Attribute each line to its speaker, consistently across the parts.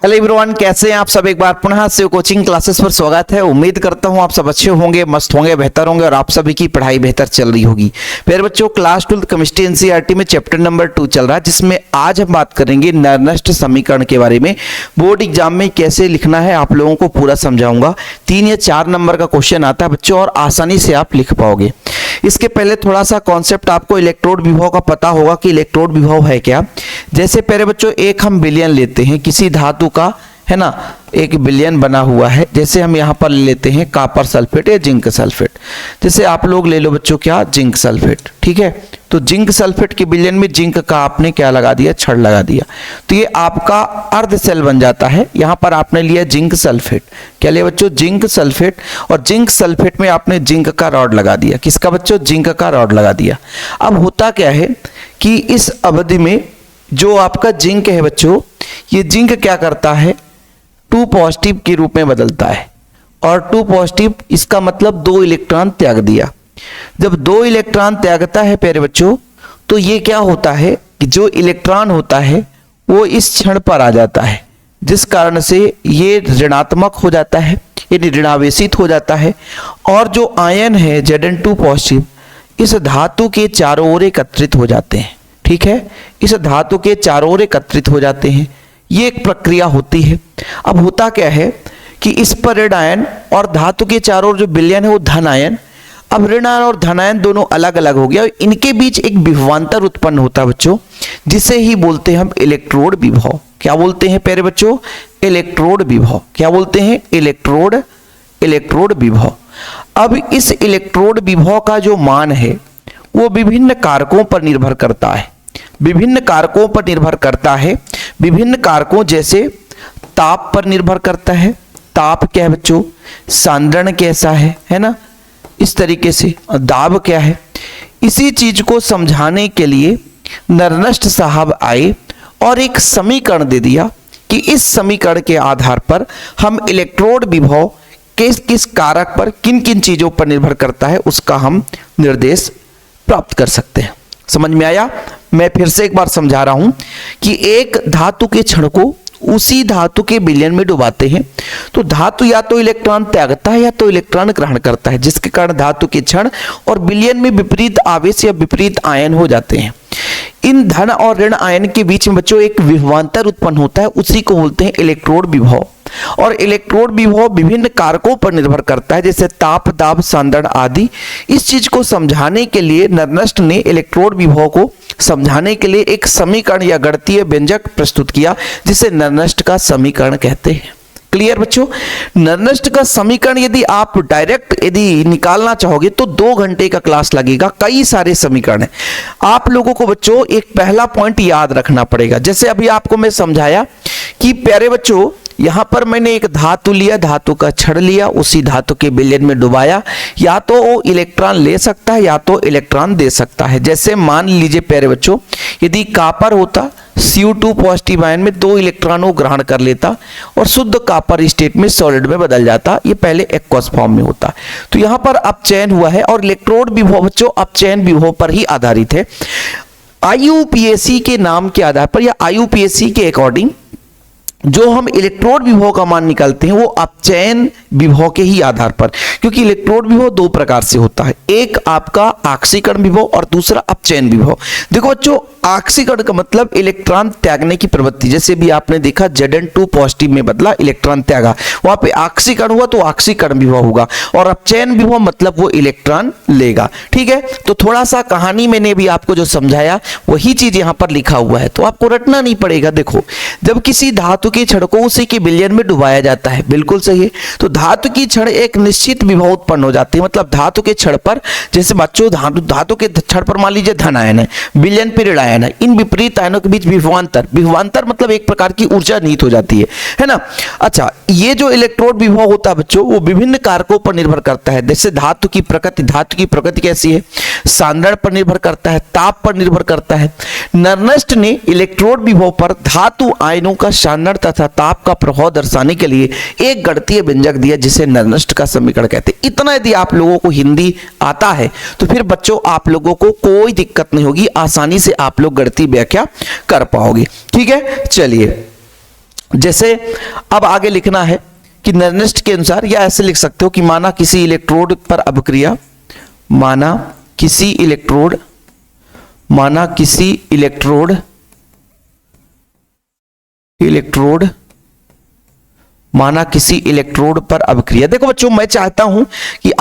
Speaker 1: Hello everyone, कैसे हैं आप सब। एक बार पुनः से कोचिंग क्लासेस पर स्वागत है। उम्मीद करता हूं आप सब अच्छे होंगे, मस्त होंगे, बेहतर होंगे और आप सभी की पढ़ाई बेहतर चल रही होगी। फिर बच्चों, क्लास 12 केमिस्ट्री एनसीईआरटी में चैप्टर नंबर 2 चल रहा है, जिसमें आज हम बात करेंगे नरनस्ट समीकरण के बारे में। बोर्ड एग्जाम में कैसे लिखना है आप लोगों को पूरा समझाऊंगा। 3 या 4 नंबर का क्वेश्चन आता है बच्चों और आसानी से आप लिख पाओगे। इसके पहले थोड़ा सा कॉन्सेप्ट आपको इलेक्ट्रोड विभव का पता होगा कि इलेक्ट्रोड विभव है क्या। जैसे पहले बच्चों एक हम विलयन लेते हैं किसी धातु का, है ना, एक विलयन बना हुआ है। जैसे हम यहाँ पर ले लेते हैं कॉपर सल्फेट या जिंक सल्फेट। जैसे आप लोग ले लो बच्चों क्या, जिंक सल्फेट, ठीक है। तो जिंक सल्फेट के विलयन में जिंक का आपने क्या लगा दिया, छड़ लगा दिया, तो ये आपका अर्ध सेल बन जाता है। यहाँ पर आपने लिया जिंक सल्फेट, क्या लिया बच्चों, जिंक सल्फेट, और जिंक सल्फेट में आपने जिंक का रॉड लगा दिया। किसका बच्चों, जिंक का रॉड लगा दिया। अब होता क्या है कि इस अवधि में जो आपका जिंक है बच्चों, ये जिंक क्या करता है, 2 पॉजिटिव के रूप में बदलता है। और 2 पॉजिटिव इसका मतलब 2 इलेक्ट्रॉन त्याग दिया। जब 2 इलेक्ट्रॉन त्यागता है प्यारे बच्चों, तो ये क्या होता है कि जो इलेक्ट्रॉन होता है वो इस क्षण पर आ जाता है, जिस कारण से ये ऋणात्मक हो जाता है, ये ऋणावेशित हो जाता है। और जो आयन है Zn2 पॉजिटिव इस धातु के चारों ओर एकत्रित हो जाते हैं, ठीक है, इस धातु के चारों ओर एकत्रित हो जाते हैं। ये एक प्रक्रिया होती है। अब होता क्या है कि इस पर ऋण आयन और धातु के चारों ओर जो विलयन है वो धन आयन। अब ऋण आयन और धन आयन दोनों अलग अलग हो गया, इनके बीच एक विभवांतर उत्पन्न होता है बच्चों, जिसे ही बोलते हैं हम इलेक्ट्रोड विभव। क्या बोलते हैं प्यारे बच्चों, इलेक्ट्रोड विभव। क्या बोलते हैं, इलेक्ट्रोड विभव। अब इस इलेक्ट्रोड विभव का जो मान है वो विभिन्न कारकों पर निर्भर करता है। विभिन्न कारकों पर निर्भर करता है। विभिन्न कारकों जैसे ताप पर निर्भर करता है। ताप क्या है बच्चों, सांद्रण कैसा है ना, इस तरीके से। दाब क्या है। इसी चीज को समझाने के लिए नरनस्ट साहब आए और एक समीकरण दे दिया कि इस समीकरण के आधार पर हम इलेक्ट्रोड विभव किस किस कारक पर, किन किन चीजों पर निर्भर करता है, उसका हम निर्देश प्राप्त कर सकते हैं। समझ में आया। मैं फिर से एक बार समझा रहा हूं कि एक धातु के क्षण को उसी धातु के विलयन में डुबाते हैं तो धातु या तो इलेक्ट्रॉन त्यागता है या तो इलेक्ट्रॉन ग्रहण करता है, जिसके कारण धातु के क्षण और विलयन में विपरीत आवेश या विपरीत आयन हो जाते हैं। इन धन और ऋण आयन के बीच में बच्चों एक विभवांतर उत्पन्न होता है, उसी को बोलते हैं इलेक्ट्रोड विभव। और इलेक्ट्रोड विभव विभिन्न कारकों पर निर्भर करता है, जैसे ताप, दाब, सांद्रण आदि। इस चीज को समझाने के लिए नरनस्ट ने इलेक्ट्रोड विभव को समझाने के लिए एक समीकरण या गणितीय व्यंजक प्रस्तुत किया, जिसे नरनस्ट का समीकरण कहते हैं। क्लियर बच्चों। नरनस्ट का समीकरण यदि आप डायरेक्ट यदि निकालना चाहोगे तो 2 घंटे का क्लास लगेगा। कई सारे समीकरण हैं। आप लोगों को बच्चों एक पहला पॉइंट याद रखना पड़ेगा। जैसे अभी आपको मैं समझाया कि प्यारे बच्चों, यहां पर मैंने एक धातु लिया, धातु का छड़ लिया, उसी धातु के विलयन में डुबाया। या तो वो इलेक्ट्रॉन ले सकता है या तो इलेक्ट्रॉन दे सकता है। जैसे मान लीजिए प्यारे बच्चों, यदि कॉपर होता, Cu2 पॉजिटिव आयन में 2 इलेक्ट्रॉनों ग्रहण कर लेता और शुद्ध कॉपर स्टेट में सॉलिड में बदल जाता। ये पहले एक्वस फॉर्म में होता। तो यहां पर अपचयन हुआ है और इलेक्ट्रोड विभव बच्चों अपचयन विभव पर ही आधारित है। IUPAC के नाम के आधार पर या IUPAC के अकॉर्डिंग जो हम इलेक्ट्रोड विभव का मान निकालते हैं वो अपचयन विभव के ही आधार पर, क्योंकि इलेक्ट्रोड विभव 2 प्रकार से होता है। एक आपका आक्सीकरण विभव और दूसरा अपचयन विभव। देखो बच्चों, आक्सीकरण का मतलब इलेक्ट्रॉन त्यागने की प्रवृत्ति। जैसे भी आपने देखा Zn2 पॉजिटिव में बदला, इलेक्ट्रॉन त्यागा, वहां पे आक्सीकरण हुआ तो आक्सीकरण विभव होगा। और अपचयन विभव मतलब वो इलेक्ट्रॉन लेगा। ठीक है, तो थोड़ा सा कहानी मैंने भी आपको जो समझाया वही चीज यहां पर लिखा हुआ है, तो आपको रटना नहीं पड़ेगा। देखो, जब किसी धातु की छड़ को उसी के विलयन में डुबाया जाता है, बिल्कुल सही है, तो धातु की छड़ एक निश्चित विभव उत्पन्न हो जाती है। मतलब धातु के छड़ पर, जैसे बच्चों धातु के छड़ पर मान लीजिए धन आयन है, विलयन पे ऋण आयन है, इन विपरीत आयनों के बीच विभवांतर, विभवांतर मतलब एक प्रकार की ऊर्जा निहित हो जाती है ना। अच्छा, ये जो इलेक्ट्रोड विभव होता है बच्चों वो विभिन्न कारकों पर निर्भर करता है। जैसे धातु की प्रकृति कैसी है, सांद्रण पर निर्भर करता है, ताप पर निर्भर करता है। नरनस्ट ने इलेक्ट्रोड विभव पर धातु आयनों का सांद्रण तथा ताप का प्रभाव दर्शाने के लिए एक गणितीय व्यंजक दिया, जिसे नरनस्ट का समीकरण कहते हैं। इतना यदि आप लोगों को हिंदी आता है तो फिर बच्चों आप लोगों को कोई दिक्कत नहीं होगी, आसानी से आप लोग गणितीय व्याख्या कर पाओगे। ठीक है, चलिए जैसे अब आगे लिखना है कि नर्नेस्ट के अनुसार, या ऐसे लिख सकते हो कि माना किसी इलेक्ट्रोड पर अभिक्रिया, माना किसी इलेक्ट्रोड पर अभिक्रिया। देखो बच्चों, मैं चाहता हूं कि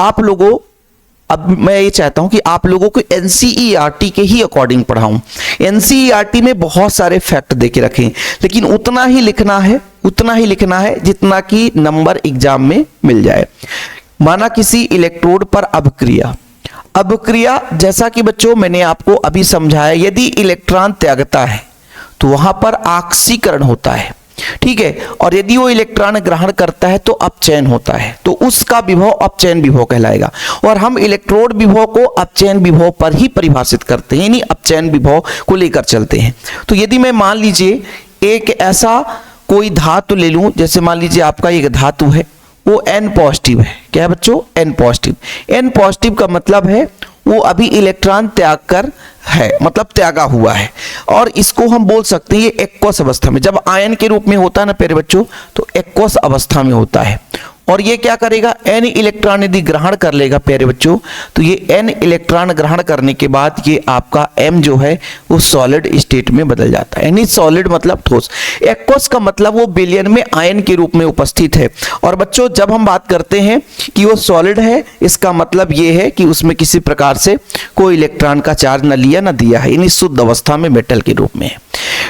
Speaker 1: आप लोगों को एनसीईआरटी के ही अकॉर्डिंग पढ़ाऊं। एनसीईआरटी में बहुत सारे फैक्ट देके रखें, लेकिन उतना ही लिखना है जितना कि नंबर एग्जाम में मिल जाए। माना किसी इलेक्ट्रोड पर अभिक्रिया, जैसा कि बच्चों मैंने आपको अभी समझाया, यदि इलेक्ट्रॉन त्यागता है तो वहां पर ऑक्सीकरण होता है, ठीक है, और यदि वो इलेक्ट्रॉन ग्रहण करता है तो अपचयन होता है, तो उसका विभव अपचयन विभव कहलाएगा। और हम इलेक्ट्रोड विभव को अपचयन विभव पर ही परिभाषित करते हैं, यानी अपचयन विभव को लेकर चलते हैं। तो यदि मैं मान लीजिए एक ऐसा कोई धातु ले लूं, जैसे मान लीजिए आपका एक धातु है, वो N पॉजिटिव है। क्या है बच्चों? N positive. N पॉजिटिव का मतलब है वो अभी इलेक्ट्रॉन त्याग कर है, मतलब त्यागा हुआ है, और इसको हम बोल सकते हैं ये एक्वस अवस्था में, जब आयन के रूप में होता है ना प्यारे बच्चों, तो एक्वस अवस्था में होता है। और ये क्या करेगा? N इलेक्ट्रॉन यदि ग्रहण कर लेगा प्यारे बच्चों, तो ये N इलेक्ट्रॉन ग्रहण करने के बाद ये आपका M जो है वो सॉलिड स्टेट में बदल जाता है, यानी सॉलिड मतलब ठोस। एक्वस का मतलब वो विलयन में आयन के रूप में उपस्थित है। और बच्चों जब हम बात करते हैं कि वो सॉलिड है, इसका मतलब ये है कि उसमें किसी प्रकार से कोई इलेक्ट्रॉन का चार्ज न लिया न दिया है, यानी शुद्ध अवस्था में मेटल के रूप में है।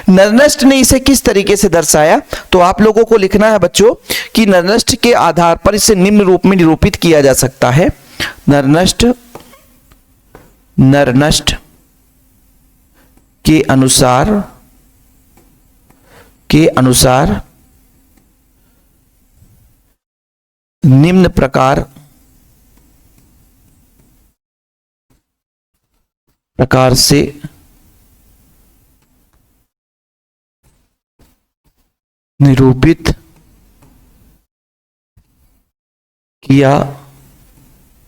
Speaker 1: नर्नेस्ट ने इसे किस तरीके से दर्शाया? तो आप लोगों को लिखना है बच्चों कि नर्नेस्ट के आधार पर इसे निम्न रूप में निरूपित किया जा सकता है। नर्नेस्ट के अनुसार निम्न प्रकार से निरूपित किया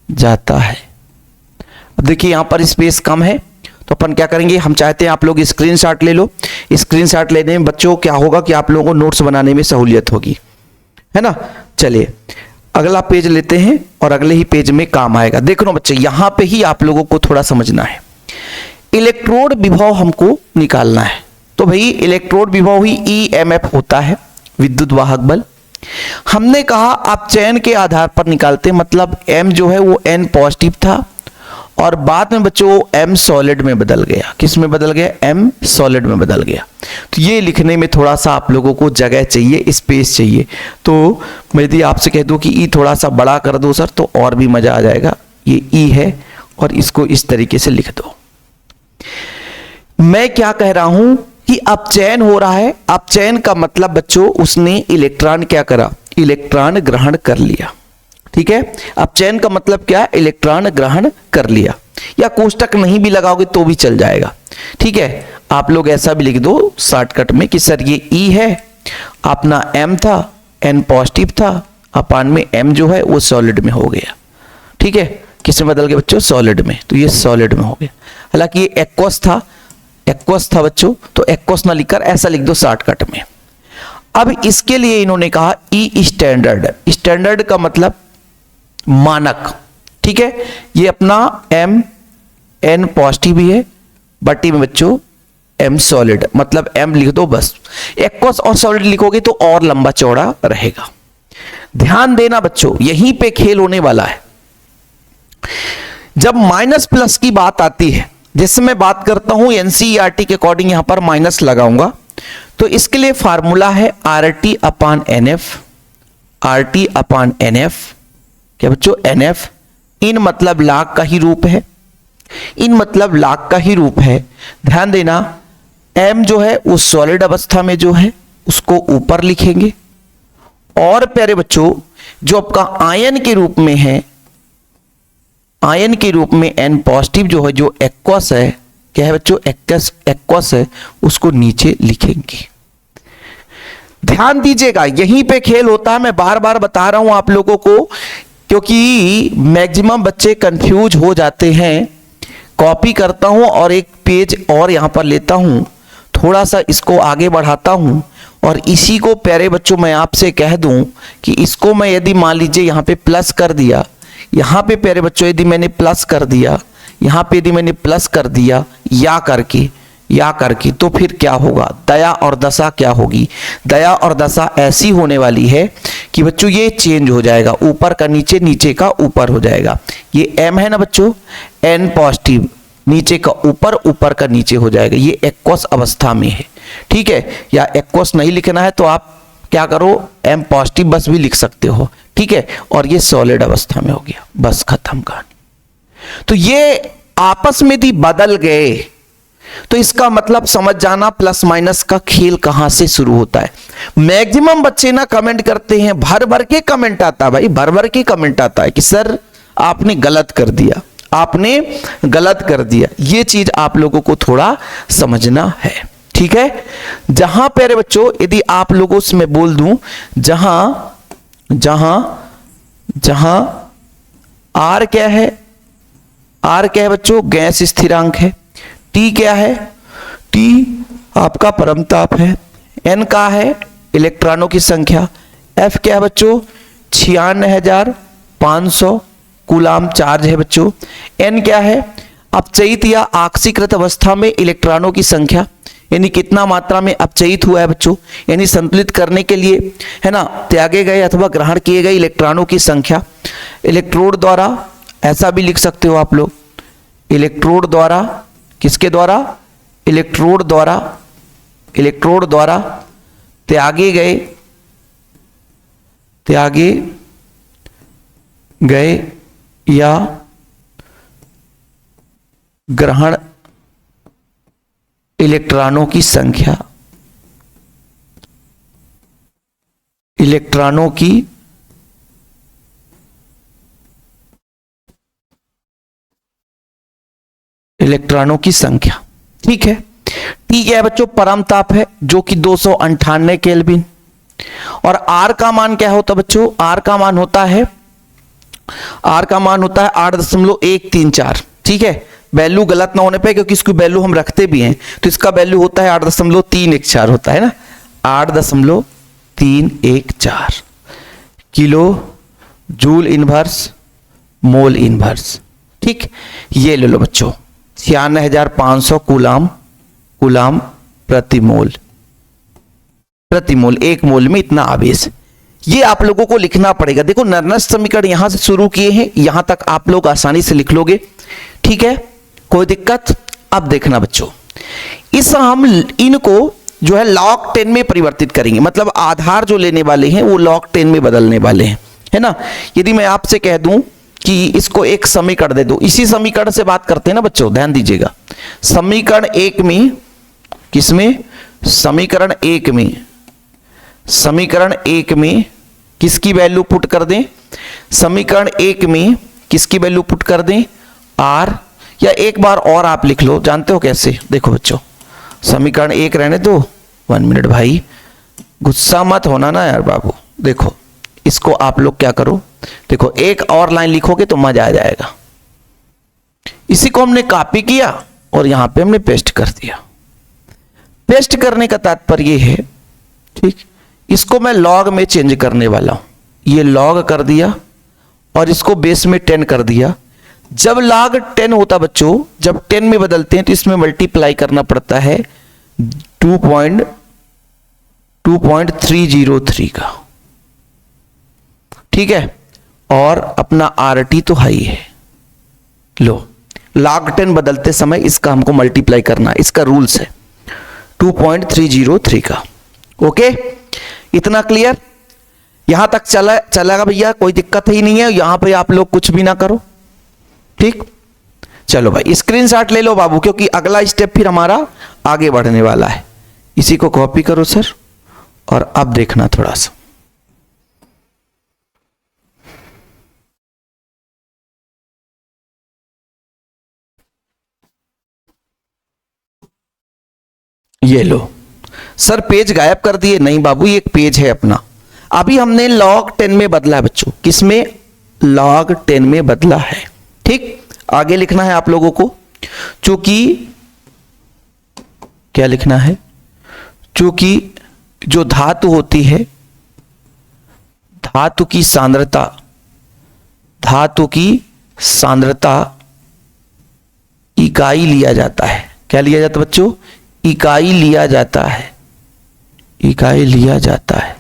Speaker 1: जाता है। अब देखिए यहां पर स्पेस कम है, तो अपन क्या करेंगे, हम चाहते हैं आप लोग स्क्रीनशॉट ले लो। स्क्रीनशॉट लेने में बच्चों क्या होगा कि आप लोगों को नोट्स बनाने में सहूलियत होगी, है ना। चलिए अगला पेज लेते हैं और अगले ही पेज में काम आएगा। देख लो बच्चे, यहां पे ही आप लोगों को थोड़ा समझना है। इलेक्ट्रोड विभव हमको निकालना है, तो भाई इलेक्ट्रोड विभव ही EMF होता है, विद्युत वाहक बल। हमने कहा अपचयन के आधार पर निकालते, मतलब M जो है वो N पॉजिटिव था और बाद में बच्चों M सॉलिड में बदल गया। किस में बदल गया? M सॉलिड में बदल गया। तो ये लिखने में थोड़ा सा आप लोगों को जगह चाहिए, स्पेस चाहिए। तो मैं यदि आपसे कह दूं कि E थोड़ा सा बड़ा कर दो सर, तो और भी मजा आ जाएगा। ये E है और इसको इस तरीके से लिख दो। मैं क्या कह रहा हूं कि अपचयन हो रहा है। अपचयन का मतलब बच्चों उसने इलेक्ट्रॉन क्या करा? इलेक्ट्रॉन ग्रहण कर लिया, ठीक है। अपचयन का मतलब क्या? इलेक्ट्रॉन ग्रहण कर लिया, या कोष्टक नहीं भी लगाओगे तो भी चल जाएगा, ठीक है। आप लोग ऐसा भी लिख दो शॉर्टकट में कि सर ये E है, अपना M था, N पॉजिटिव था, अपान में M जो है वो सॉलिड में हो गया, ठीक है। किसमें बदल गया बच्चों? सॉलिड में। तो ये सॉलिड में हो गया। हालांकि ये एक्वस था बच्चों, तो एक्वस ना लिखकर ऐसा लिख दो शॉर्टकट में। अब इसके लिए इन्होंने कहा E स्टैंडर्ड। स्टैंडर्ड का मतलब मानक, ठीक है। ये अपना M N पॉजिटिव ही है, बटी में बच्चों M सॉलिड, मतलब M लिख दो बस। एक्वस और सॉलिड लिखोगे तो और लंबा चौड़ा रहेगा। ध्यान देना बच्चों, यहीं पे खेल होने वाला है। जब माइनस प्लस की बात आती है, जैसे मैं बात करता हूं एनसीईआरटी के अकॉर्डिंग यहां पर माइनस लगाऊंगा, तो इसके लिए फार्मूला है RT अपान NF। RT अपान NF क्या बच्चों? NF। इन मतलब लाख का ही रूप है, इन मतलब लाख का ही रूप है। ध्यान देना, M जो है उस सॉलिड अवस्था में जो है उसको ऊपर लिखेंगे, और प्यारे बच्चों जो आपका आयन के रूप में है, आयन के रूप में N पॉजिटिव जो है, जो एक्वस है, क्या है बच्चों? एक्वस है, उसको नीचे लिखेंगे। ध्यान दीजिएगा, यहीं पे खेल होता है। मैं बार बार बता रहा हूं आप लोगों को, क्योंकि मैक्सिमम बच्चे कंफ्यूज हो जाते हैं। कॉपी करता हूं और एक पेज और यहां पर लेता हूं, थोड़ा सा इसको आगे बढ़ाता हूं और इसी को प्यारे बच्चों मैं आपसे कह दूं कि इसको मैं यदि मान लीजिए यहाँ पे प्लस कर दिया, यहाँ पे प्यारे बच्चों यदि मैंने प्लस कर दिया, यहाँ पे यदि मैंने प्लस कर दिया या करके तो फिर क्या होगा, दया और दशा क्या होगी, दया और दशा ऐसी होने वाली है कि बच्चों ये चेंज हो जाएगा, ऊपर का नीचे, नीचे का ऊपर हो जाएगा। ये m है ना बच्चों, n पॉजिटिव, नीचे का ऊपर, ऊपर का नीचे हो जाएगा। ये एक्वस अवस्था में है, ठीक है। या एक्वस नहीं लिखना है तो आप क्या करो, m पॉजिटिव बस भी लिख सकते हो, ठीक है। और ये सॉलिड अवस्था में हो गया, बस खत्म कहानी। तो ये आपस में भी बदल गए, तो इसका मतलब समझ जाना प्लस माइनस का खेल कहां से शुरू होता है। मैक्सिमम बच्चे ना कमेंट करते हैं, भर भर के कमेंट आता है भाई, भर भर के कमेंट आता है कि सर आपने गलत कर दिया, आपने गलत कर दिया। ये चीज आप लोगों को थोड़ा समझना है, ठीक है। जहां प्यारे बच्चों यदि आप लोगों से मैं बोल दूं, जहां आर क्या है, आर क्या है बच्चों, गैस स्थिरांक है। टी क्या है, टी आपका परमताप है। एन का है इलेक्ट्रॉनों की संख्या। एफ क्या है बच्चों, 96,500 कूलाम चार्ज है बच्चों। एन क्या है, अपचयित या आक्सीकृत अवस्था में इलेक्ट्रॉनों की संख्या, यानी कितना मात्रा में अपचयित हुआ है बच्चों, यानी संतुलित करने के लिए है ना त्यागे गए अथवा ग्रहण किए गए इलेक्ट्रॉनों की संख्या। इलेक्ट्रोड द्वारा, ऐसा भी लिख सकते हो आप लोग, इलेक्ट्रोड द्वारा, किसके द्वारा, इलेक्ट्रोड द्वारा त्यागे गए या ग्रहण इलेक्ट्रॉनों की संख्या, इलेक्ट्रॉनों की संख्या, ठीक है। टी क्या है बच्चों, परमताप है जो कि 298 केल्विन। और आर का मान क्या होता है बच्चों, आर का मान होता है 8.134, ठीक है। वैल्यू गलत ना होने पे, क्योंकि इसकी वैल्यू हम रखते भी हैं, तो इसका वैल्यू होता है 8.314 होता है ना, 8.314 kilo joule inverse mole inverse, ठीक। ये ले लो बच्चों, 96,500 कूलाम प्रति मोल, एक मोल में इतना आवेश। ये आप लोगों को लिखना पड़ेगा। देखो नर्नस समीकरण यहां से शुरू किए हैं, यहां तक आप लोग आसानी से लिख लोगे, ठीक है, कोई दिक्कत। अब देखना बच्चों, इस हम इनको जो है log 10 में परिवर्तित करेंगे, मतलब आधार जो लेने वाले हैं वो log 10 में बदलने वाले हैं, है ना। यदि मैं आपसे कह दूं कि इसको एक समीकरण दे दो, इसी समीकरण से बात करते हैं ना बच्चों, ध्यान दीजिएगा। समीकरण एक में, किसमें, समीकरण एक में किसकी वैल्यू पुट कर दें, समीकरण एक में किसकी वैल्यू पुट कर दें, आर। या एक बार और आप लिख लो, जानते हो कैसे, देखो बच्चों, समीकरण एक रहने दो, 1 मिनट भाई, गुस्सा मत होना ना यार बाबू। देखो इसको आप लोग क्या करो, देखो एक और लाइन लिखोगे तो मजा आ जाएगा। इसी को हमने कॉपी किया और यहां पे हमने पेस्ट कर दिया। पेस्ट करने का तात्पर्य ये है, ठीक, इसको मैं लॉग में चेंज करने वाला हूं। ये लॉग कर दिया और इसको बेस में 10 कर दिया। जब log 10 होता बच्चों, जब 10 में बदलते हैं तो इसमें मल्टीप्लाई करना पड़ता है 2.303 का, ठीक है। और अपना RT तो हाई है, लो log 10 बदलते समय इसका हमको मल्टीप्लाई करना, इसका रूल्स है 2.303 का। ओके, इतना क्लियर, यहां तक चलेगा भैया, कोई दिक्कत ही नहीं है। यहां पे आप लोग कुछ भी ना करो, ठीक। चलो भाई स्क्रीनशॉट ले लो बाबू, क्योंकि अगला स्टेप फिर हमारा आगे बढ़ने वाला है। इसी को कॉपी करो सर, और अब देखना थोड़ा सा, ये लो सर, पेज गायब कर दिए। नहीं बाबू, ये एक पेज है अपना। अभी हमने log 10 में बदला है बच्चों, किसमें, log 10 में बदला है, ठीक। आगे लिखना है आप लोगों को, चूंकि क्या लिखना है, चूंकि जो धातु होती है, धातु की सांद्रता, धातु की सांद्रता इकाई लिया जाता है। क्या लिया जाता है बच्चों? इकाई लिया जाता है, इकाई लिया जाता है।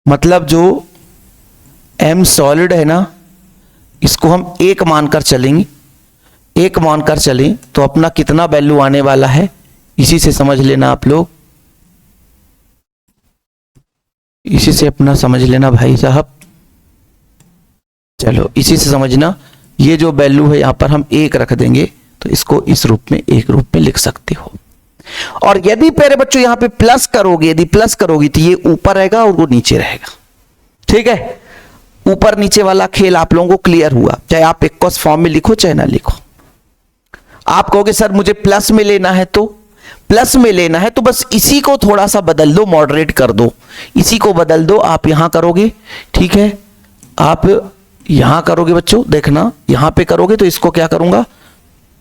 Speaker 1: मतलब जो m सॉलिड है ना, इसको हम एक मानकर चलेंगे, एक मानकर चलें तो अपना कितना वैल्यू आने वाला है, इसी से समझ लेना आप लोग, इसी से अपना समझ लेना भाई साहब। चलो इसी से समझना, ये जो वैल्यू है यहां पर हम एक रख देंगे तो इसको इस रूप में, एक रूप में लिख सकते हो। और यदि प्यारे बच्चों यहां पे प्लस करोगे, यदि प्लस करोगी तो ये ऊपर रहेगा और वो नीचे रहेगा। ठीक है, ऊपर नीचे वाला खेल आप लोगों को क्लियर हुआ। चाहे आप एक्वस फॉर्म में लिखो चाहे ना लिखो। आप कहोगे सर मुझे प्लस में लेना है, तो प्लस में लेना है तो बस इसी को थोड़ा सा बदल दो, मॉडरेट कर दो, इसी को बदल दो। आप यहां करोगे, ठीक है, आप यहां करोगे बच्चों, देखना यहां पे करोगे तो इसको क्या करूंगा,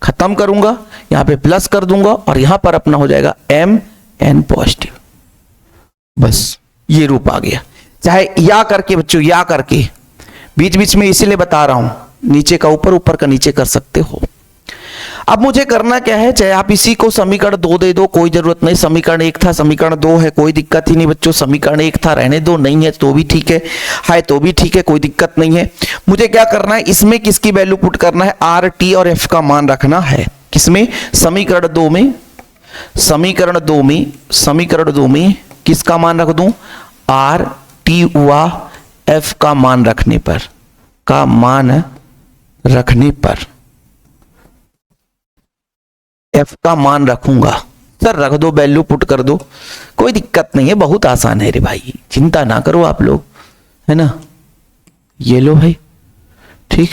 Speaker 1: खत्म करूंगा, यहां पे प्लस कर दूंगा और यहां पर अपना हो जाएगा m n पॉजिटिव। बस ये रूप आ गया। चाहे या करके बच्चों, या करके, बीच बीच में इसीलिए बता रहा हूं, नीचे का ऊपर, ऊपर का नीचे कर सकते हो। अब मुझे करना क्या है, चाहे आप इसी को समीकरण 2 दे दो, कोई जरूरत नहीं। समीकरण 1 था, समीकरण 2 है, कोई दिक्कत ही नहीं बच्चों। समीकरण 1 था, रहने दो, नहीं है तो भी ठीक है तो भी ठीक है, कोई दिक्कत नहीं है। मुझे क्या करना है, इसमें किसकी वैल्यू पुट करना है, आर टी और एफ का मान रखना है। किसमें? समीकरण 2 में। समीकरण 2 में, समीकरण 2 में किसका मान रख दूं, आर टी व एफ का मान रखने पर, का मान रखने पर एफ का मान रखूंगा। सर रख दो, वैल्यू पुट कर दो, कोई दिक्कत नहीं है, बहुत आसान है रे भाई, चिंता ना करो आप लोग, है ना। ये लो भाई, ठीक,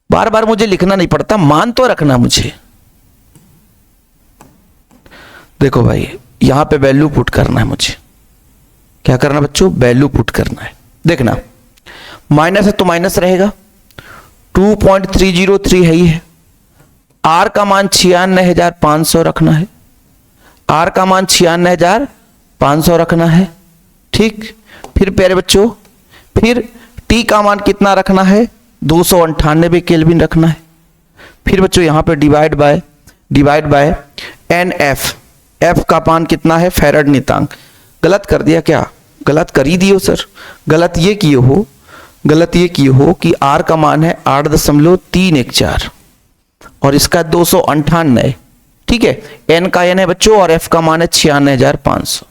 Speaker 1: बार बार मुझे लिखना नहीं पड़ता, मान तो रखना मुझे। देखो भाई यहां पे वैल्यू पुट करना है मुझे। क्या करना बच्चों? वैल्यू पुट करना है। देखना माइनस है तो माइनस रहेगा, 2.303 है ही है। आर का मान 96,500 रखना है, आर का मान 96,500 रखना है। ठीक, फिर प्यारे बच्चों, फिर टी का मान कितना रखना है, 298 केल्विन रखना है। फिर बच्चों यहां पे divide by N F, F का मान कितना है, फैराड नियतांक। गलत कर दिया क्या? गलत कर ही दियो सर। गलत ये किए हो कि आर का मान है 8.314 और इसका 298, ठीक है। एन का एन है बच्चों और एफ का मान है 96,500,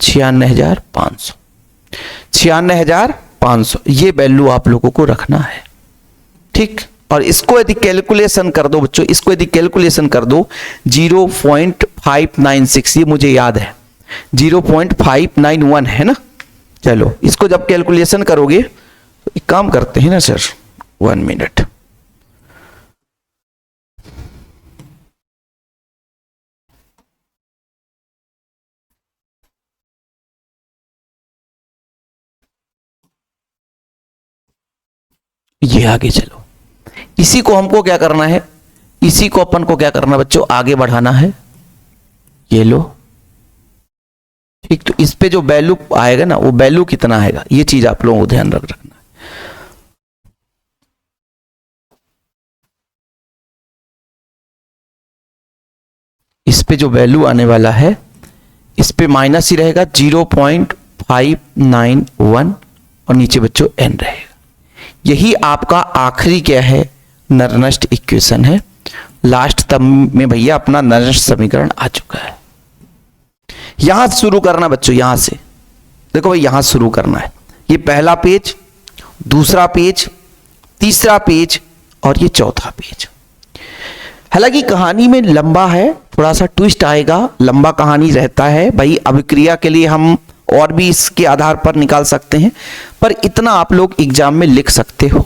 Speaker 1: 96,500, 96,500। ये वैल्यू आप लोगों को रखना है, ठीक। और इसको यदि कैलकुलेशन कर दो बच्चों, इसको यदि कैलकुलेशन कर दो 0.596, ये मुझे याद है 0.591 है ना। चलो इसको जब कैलकुलेशन करोगे तो एक काम करते हैं ना सर, 1 मिनट। ये आगे चलो, इसी को हमको क्या करना है, इसी को अपन को क्या करना बच्चों, आगे बढ़ाना है। ये लो, ठीक। तो इस पे जो वैल्यू आएगा ना, वो वैल्यू कितना आएगा, ये चीज आप लोगों को ध्यान रखना है। इस पे जो वैल्यू आने वाला है, इस पे माइनस ही रहेगा 0.591 और नीचे बच्चों n रहेगा। यही आपका आखिरी क्या है, नरनस्ट इक्वेशन है। लास्ट तब में भैया अपना नरनस्ट समीकरण आ चुका है। यहां से शुरू करना बच्चों, यहां से देखो भाई, यहां शुरू करना है। ये पहला पेज, दूसरा पेज, तीसरा पेज और ये चौथा पेज। हालांकि कहानी में लंबा है, थोड़ा सा ट्विस्ट आएगा, लंबा कहानी रहता है भाई। अभिक्रिया के लिए हम और भी इसके आधार पर निकाल सकते हैं, पर इतना आप लोग एग्जाम में लिख सकते हो,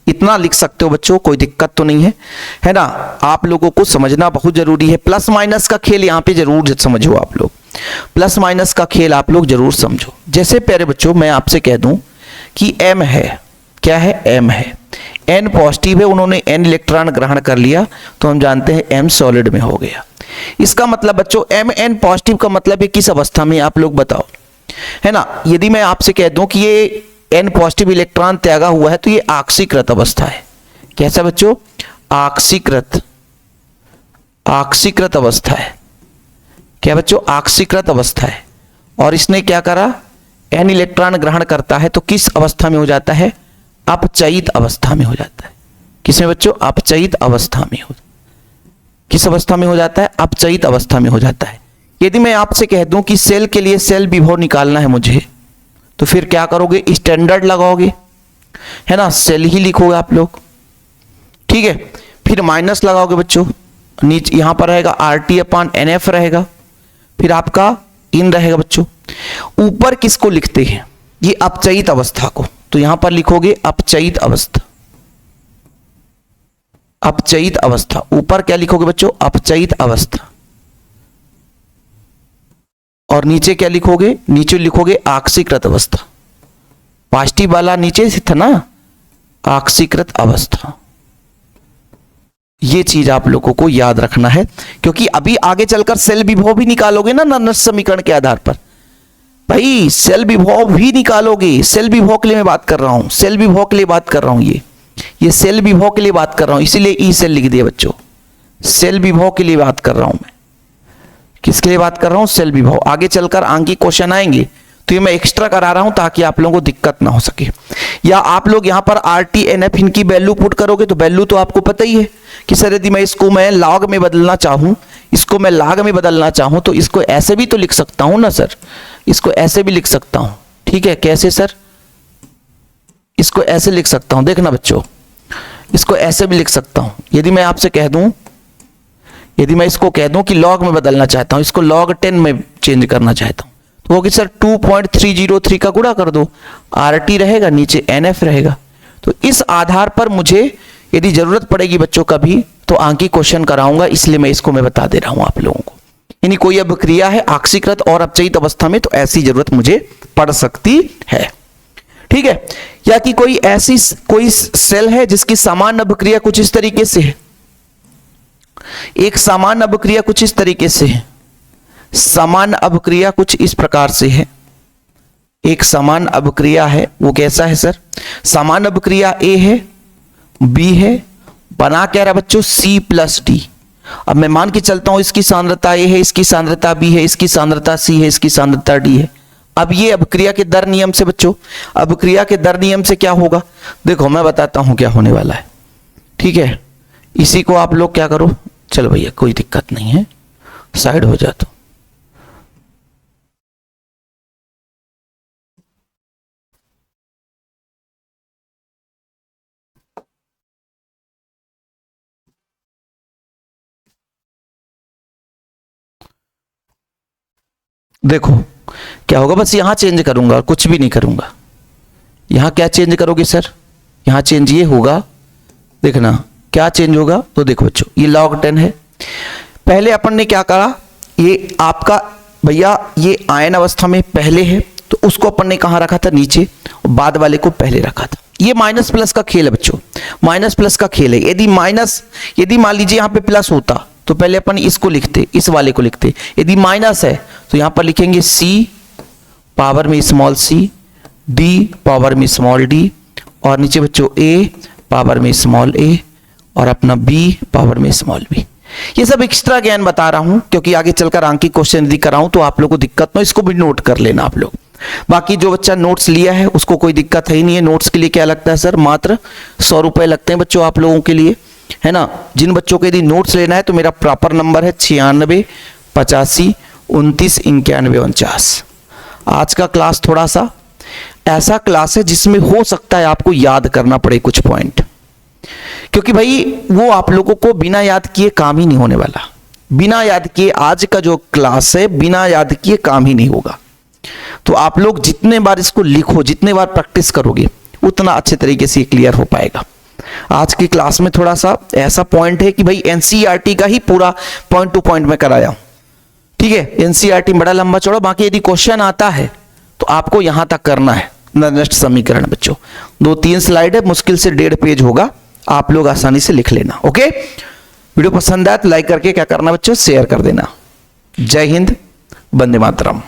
Speaker 1: इतना लिख सकते हो बच्चों, कोई दिक्कत तो नहीं है ना। आप लोगों को समझना बहुत जरूरी है। प्लस माइनस का खेल यहाँ पे जरूर समझो आप लोग, प्लस माइनस का खेल आप लोग जरूर समझो। जैसे प्यारे बच्चों मैं आपसे कह दूं कि m है, क्या है, m है, N पॉजिटिव है, उन्होंने N इलेक्ट्रॉन ग्रहण कर लिया, तो हम जानते हैं M सॉलिड में हो गया। इसका मतलब बच्चों Mn पॉजिटिव का मतलब है किस अवस्था में, आप लोग बताओ, है ना। यदि मैं आपसे कह दूं कि ये N पॉजिटिव इलेक्ट्रॉन त्यागा हुआ है तो ये ऑक्सीकृत अवस्था है। कैसा बच्चों, ऑक्सीकृत अवस्था है। क्या बच्चों, ऑक्सीकृत अवस्था है। और इसने क्या करा, N इलेक्ट्रॉन ग्रहण करता है तो किस अवस्था में हो जाता है, अपचयित अवस्था में हो जाता है। किसमें बच्चों, अपचयित अवस्था में हो, किस अवस्था में हो जाता है, अपचयित अवस्था में हो जाता है। यदि मैं आपसे कह दूं कि सेल के लिए सेल विभव निकालना है मुझे, तो फिर क्या करोगे, स्टैंडर्ड लगाओगे, है ना, सेल ही लिखोगे आप लोग, ठीक है। फिर माइनस लगाओगे बच्चों, नीचे यहां पर रहेगा RT/NF रहेगा, फिर आपका इन रहेगा बच्चों। ऊपर किसको लिखते हैं, ये अपचयित अवस्था को, तो यहां पर लिखोगे अपचयित अवस्था, अपचयित अवस्था। ऊपर क्या लिखोगे बच्चों, अपचयित अवस्था। और नीचे क्या लिखोगे, नीचे लिखोगे ऑक्सीकृत अवस्था। पॉजिटिव वाला नीचे से था ना, ऑक्सीकृत अवस्था। ये चीज आप लोगों को याद रखना है, क्योंकि अभी आगे चलकर सेल विभव भी निकालोगे ना नर्स समीकरण के आधार पर। भाई सेल विभव भी निकालोगे, सेल विभव के लिए मैं बात कर रहा हूं, सेल विभव के लिए बात कर रहा हूं, ये सेल विभव के लिए बात कर रहा हूं, इसीलिए ई सेल लिख दिया बच्चों। सेल विभव के लिए बात कर रहा हूं मैं, किसके लिए बात कर रहा हूं, सेल विभव। आगे चलकर आंकी क्वेश्चन आएंगे तो ये मैं एक्स्ट्रा करा रहा हूं ताकि आप लोगों को दिक्कत ना हो सके। या आप लोग यहां पर RT/NF इनकी वैल्यू पुट करोगे तो वैल्यू तो आपको पता ही है कि सर यदि मैं इसको मैं लॉग में बदलना चाहूं, इसको मैं लॉग में बदलना चाहूं तो इसको ऐसे भी तो लिख सकता हूं ना सर, इसको ऐसे भी लिख सकता हूं, ठीक है। कैसे सर, इसको ऐसे लिख सकता हूं, देखना बच्चों, इसको ऐसे भी लिख सकता हूं। यदि मैं आपसे कह दूं, यदि मैं इसको कह दूं कि लॉग में बदलना चाहता हूं, इसको log 10 में चेंज करना चाहता हूं, तो होगी सर 2.303 का गुणा कर दो, RT रहेगा, नीचे NF रहेगा। तो इस आधार पर मुझे यदि जरूरत पड़ेगी बच्चों कभी तो आंकी क्वेश्चन कराऊंगा, इसलिए मैं इसको मैं बता दे रहा हूं आप लोगों को। यानी कोई अभिक्रिया है ऑक्सीकृत और अपचयित अवस्था में तो ऐसी जरूरत मुझे पड़ सकती है, ठीक है। या कि कोई ऐसी कोई सेल है जिसकी सामान्य अभिक्रिया कुछ इस तरीके से है, एक सामान्य अभिक्रिया कुछ इस तरीके से है, सामान्य अभिक्रिया कुछ इस प्रकार से है, एक सामान्य अभिक्रिया है, वो कैसा है सर, सामान्य अभिक्रिया A है, B है, बना क्या रहा बच्चों, C+D। अब मैं मान के चलता हूं इसकी सांद्रता A है, इसकी सांद्रता B है, इसकी सांद्रता C है, इसकी सांद्रता D है। अब ये अभिक्रिया के दर नियम से बच्चों, अभिक्रिया के दर नियम से क्या होगा, देखो मैं बताता हूं क्या होने वाला है, ठीक है। इसी को आप लोग क्या करो, चलो भैया कोई दिक्कत नहीं है, साइड हो जाता। देखो क्या होगा, बस यहां चेंज करूंगा और कुछ भी नहीं करूंगा। यहां क्या चेंज करोगे सर, यहां चेंज ये होगा, देखना क्या चेंज होगा। तो देखो बच्चों ये log 10 है, पहले अपन ने क्या करा, ये आपका भैया ये आयन अवस्था में पहले है तो उसको अपन ने कहां रखा था, नीचे, और बाद वाले को पहले रखा था। ये माइनस प्लस का खेल है बच्चों, माइनस प्लस का खेल है। यदि मान लीजिए यहां पे प्लस होता तो पहले अपन इसको लिखते, इस वाले को लिखते। यदि माइनस है तो यहां पर लिखेंगे C पावर में स्मॉल c, D पावर में स्मॉल d, और नीचे बच्चों A पावर में स्मॉल a, और अपना B पावर में स्मॉल b। ये सब एक्स्ट्रा ज्ञान बता रहा हूं क्योंकि आगे चलकर आंकी क्वेश्चन यदि कराऊं तो आप लोगों को दिक्कत ना, इसको भी नोट कर लेना आप लोग। बाकी जो बच्चा नोट्स लिया है उसको कोई दिक्कत है ही नहीं है। नोट्स के लिए क्या लगता है सर, मात्र 100 रुपए लगते हैं बच्चों आप लोगों के लिए, है ना। जिन बच्चों को यदि नोट्स लेना है तो मेरा प्रॉपर नंबर है 96 85 29 91 49। आज का क्लास थोड़ा सा ऐसा क्लास है जिसमें हो सकता है आपको याद करना पड़े कुछ पॉइंट, क्योंकि भाई वो आप लोगों को बिना याद किए काम ही नहीं होने वाला। बिना याद किए आज का जो क्लास है बिना याद किए काम ही नहीं होगा। तो आप लोग जितने बार इसको लिखो, जितने बार प्रैक्टिस करोगे उतना अच्छे तरीके से क्लियर हो पाएगा। आज की क्लास में थोड़ा सा ऐसा पॉइंट है कि भाई एनसीईआरटी का ही पूरा पॉइंट टू पॉइंट में कराया हूं, ठीक है। एनसीईआरटी बड़ा लंबा चौड़ा, बाकी यदि क्वेश्चन आता है तो आपको यहां तक करना है, नेक्स्ट समीकरण बच्चों 2-3 स्लाइड है, मुश्किल से 1.5 पेज होगा, आप लोग आसानी से लिख लेना। ओके, वीडियो पसंद आए तो लाइक करके क्या करना बच्चों, शेयर कर देना। जय हिंद, वंदे मातरम।